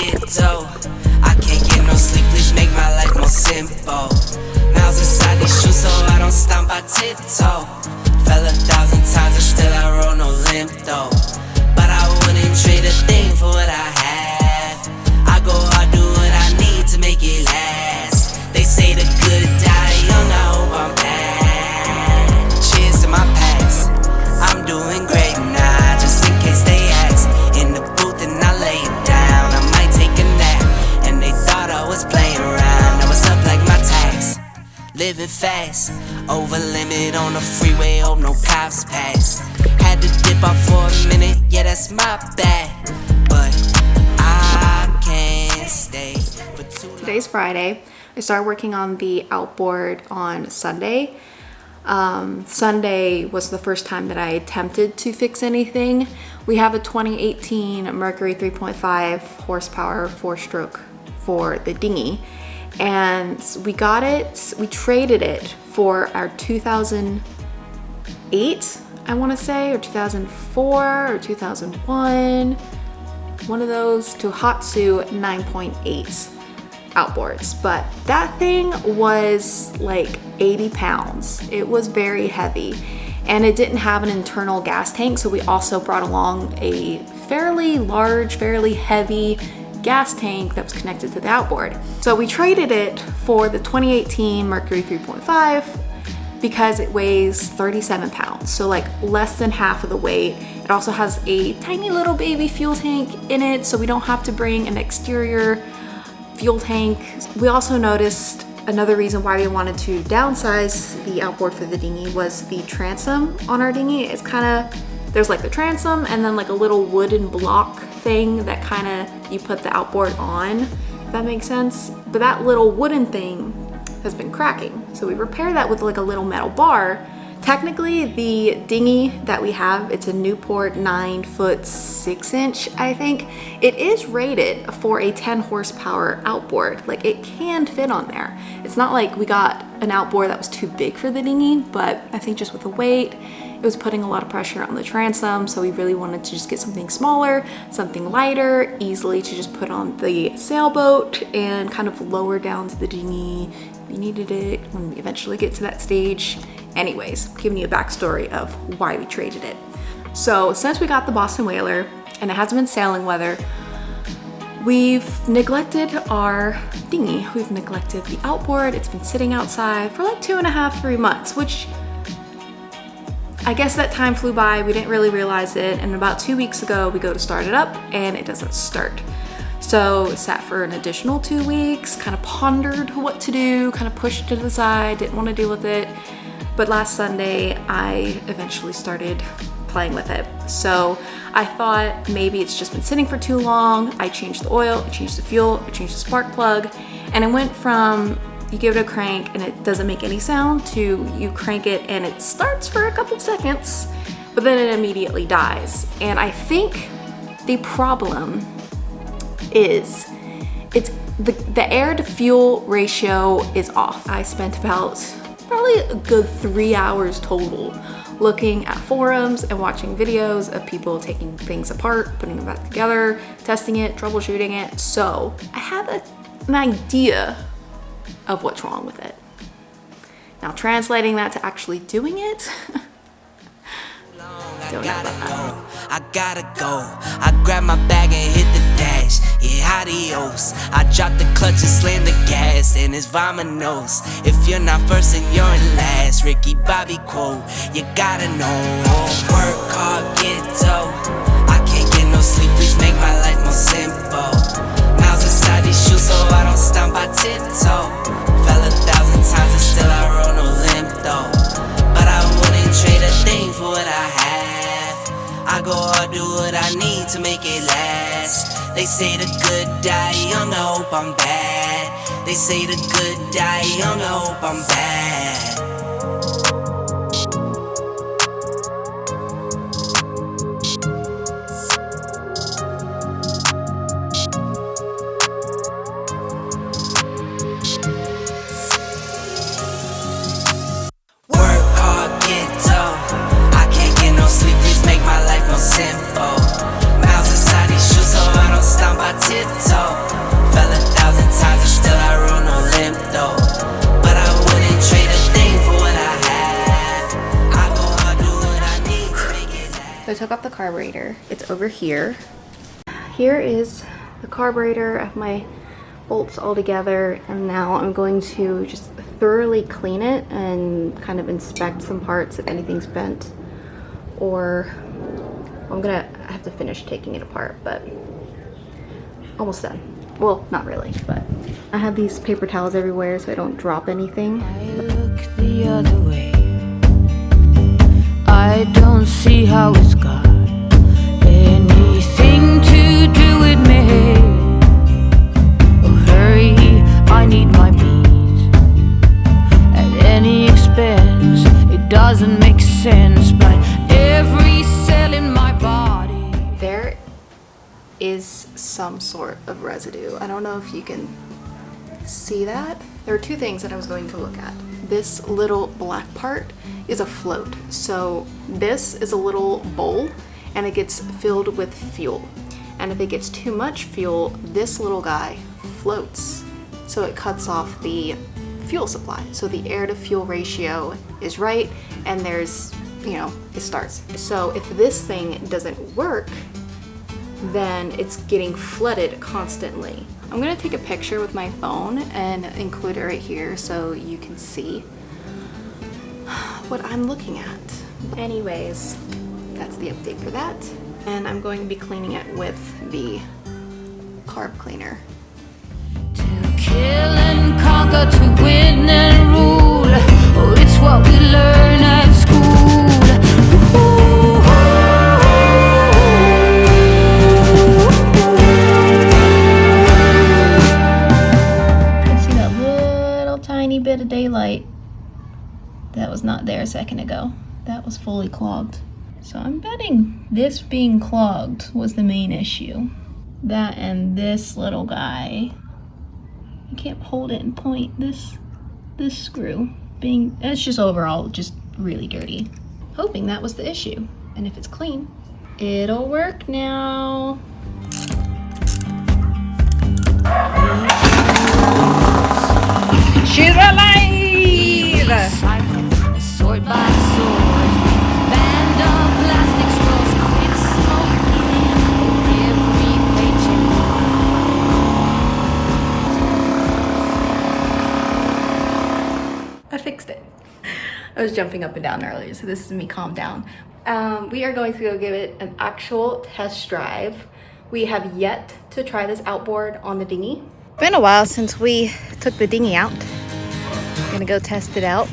get dough. I can't get no sleep, please make my life more simple. Miles inside these shoes so I don't stomp, I tiptoe. Fell 1,000 times and still I roll no limp though. But I wouldn't trade a thing for what I have. I go hard, do what I need to make it last. They say the good die young, I hope I'm back. Cheers to my past, I'm doing great now, just in case they ask. In the booth and I lay it down, I might take a nap. And they thought I was playing around, I was up like my tax. Living fast, over limit on the freeway, hope no cops pass. Had to dip off for a minute, yeah that's my bad. But I can't stay for too long. Today's Friday. I started working on the outboard on Sunday. Sunday was the first time that I attempted to fix anything. We have a 2018 Mercury 3.5 horsepower 4-stroke for the dinghy. And we got it, we traded it for our 2008, I want to say, or 2004 or 2001, one of those Tohatsu 9.8 outboards. But that thing was like 80 pounds. It was very heavy and it didn't have an internal gas tank. So we also brought along a fairly large, fairly heavy gas tank that was connected to the outboard. So we traded it for the 2018 Mercury 3.5 because it weighs 37 pounds, so like less than half of the weight. It also has a tiny little baby fuel tank in it, so we don't have to bring an exterior fuel tank. We also noticed another reason why we wanted to downsize the outboard for the dinghy was the transom on our dinghy. It's kind of, there's like the transom and then like a little wooden block thing that kind of you put the outboard on, if that makes sense. But that little wooden thing has been cracking. So we repaired that with like a little metal bar. Technically the dinghy that we have, it's a Newport 9-foot 6-inch, I think. It is rated for a 10 horsepower outboard. Like it can fit on there. It's not like we got an outboard that was too big for the dinghy, but I think just with the weight, it was putting a lot of pressure on the transom. So we really wanted to just get something smaller, something lighter, easily to just put on the sailboat and kind of lower down to the dinghy if we needed it when we eventually get to that stage. Anyways, giving you a backstory of why we traded it. So since we got the Boston Whaler and it hasn't been sailing weather, we've neglected our dinghy. We've neglected the outboard. It's been sitting outside for like 2.5, 3 months, which I guess that time flew by. We didn't really realize it. And about 2 weeks ago, we go to start it up and it doesn't start. So it sat for an additional 2 weeks, kind of pondered what to do, kind of pushed it to the side, didn't want to deal with it. But last Sunday, I eventually started playing with it. So I thought maybe it's just been sitting for too long. I changed the oil, I changed the fuel, I changed the spark plug, and it went from you give it a crank and it doesn't make any sound to you crank it and it starts for a couple seconds, but then it immediately dies. And I think the problem is the air to fuel ratio is off. I spent about probably a good 3 hours total looking at forums and watching videos of people taking things apart, putting them back together, testing it, troubleshooting it. So I have an idea of what's wrong with it. Now translating that to actually doing it, don't know about that. I gotta go. I grab my bag and hit the dash. Yeah, adios. I drop the clutch and slam the gas, and it's vamonos. If you're not first, then you're in last. Ricky Bobby quote, you gotta know. Work hard, get dough. I can't get no sleep, please make my life more simple. Miles inside these shoes so I don't stomp, I tiptoe. Fell 1,000 times and still I roll no limp though. But I wouldn't trade a thing for what I have. I go hard, do what I need to make it last. They say the good die young, I hope I'm bad. They say the good die young, I hope I'm bad. Work hard, get dough. I can't get no sleep, please make my life more simple. Miles inside these shoes so I don't stomp, I tiptoe. I took off the carburetor. It's over here. Here is the carburetor. I have my bolts all together, and now I'm going to just thoroughly clean it and kind of inspect some parts if anything's bent, or I have to finish taking it apart, but almost done. Well, not really, but I have these paper towels everywhere so I don't drop anything. I look the other way. I don't see how it's got anything to do with me. Oh, hurry, I need my beat at any expense. It doesn't make sense, but every cell in my body. There is some sort of residue. I don't know if you can see that. There are two things that I was going to look at. This little black part is a float. So this is a little bowl and it gets filled with fuel. And if it gets too much fuel, this little guy floats. So it cuts off the fuel supply. So the air to fuel ratio is right, and there's, it starts. So if this thing doesn't work, then it's getting flooded constantly. I'm gonna take a picture with my phone and include it right here so you can see what I'm looking at. Anyways, that's the update for that. And I'm going to be cleaning it with the carb cleaner. To kill and conquer, to win and rule. Oh, it's what we learn at school. You can see that little tiny bit of daylight that was not there a second ago. That was fully clogged. So I'm betting this being clogged was the main issue. That and this little guy. I can't hold it and point. This screw being, it's just overall just really dirty. Hoping that was the issue. And if it's clean, it'll work now. She's alive! Sword by sword, band of plastic straws, quit smoking every paycheck. I fixed it. I was jumping up and down earlier, so this is me calm down. We are going to go give it an actual test drive. We have yet to try this outboard on the dinghy. It's been a while since we took the dinghy out. I'm gonna go test it out.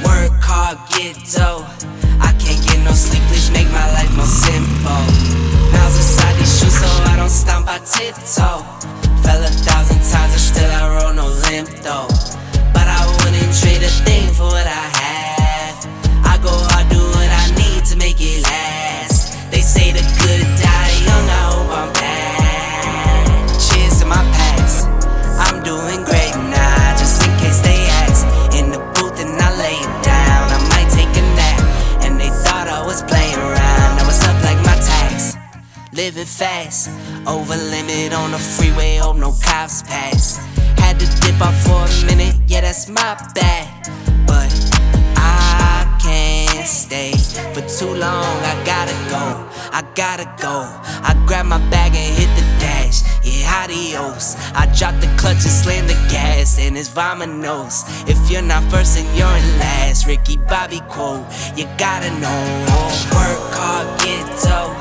Work hard, get dough. I can't get no sleep, please make my life more simple. Miles inside these shoes so I don't stomp, I tiptoe. Fell 1,000 times and still I roll no limp though. But I wouldn't trade a thing for what I have. I go hard, do what I need to make it last. They say the good die young, I hope I'm bad. Cheers to my past, I'm doing great now, just in case they ask. In the booth and I lay it down, I might take a nap. And they thought I was playing around, I was up like my tax. Living fast, over limit on the freeway, hope no cops pass. Had to dip off for a minute, yeah that's my bad. But I can't stay for too long, I gotta go. I grab my bag and hit the dash, yeah adios. I drop the clutch and slam the gas, and it's vamonos. If you're not first and you're in last, Ricky Bobby quote, you gotta know. Work hard, get dough.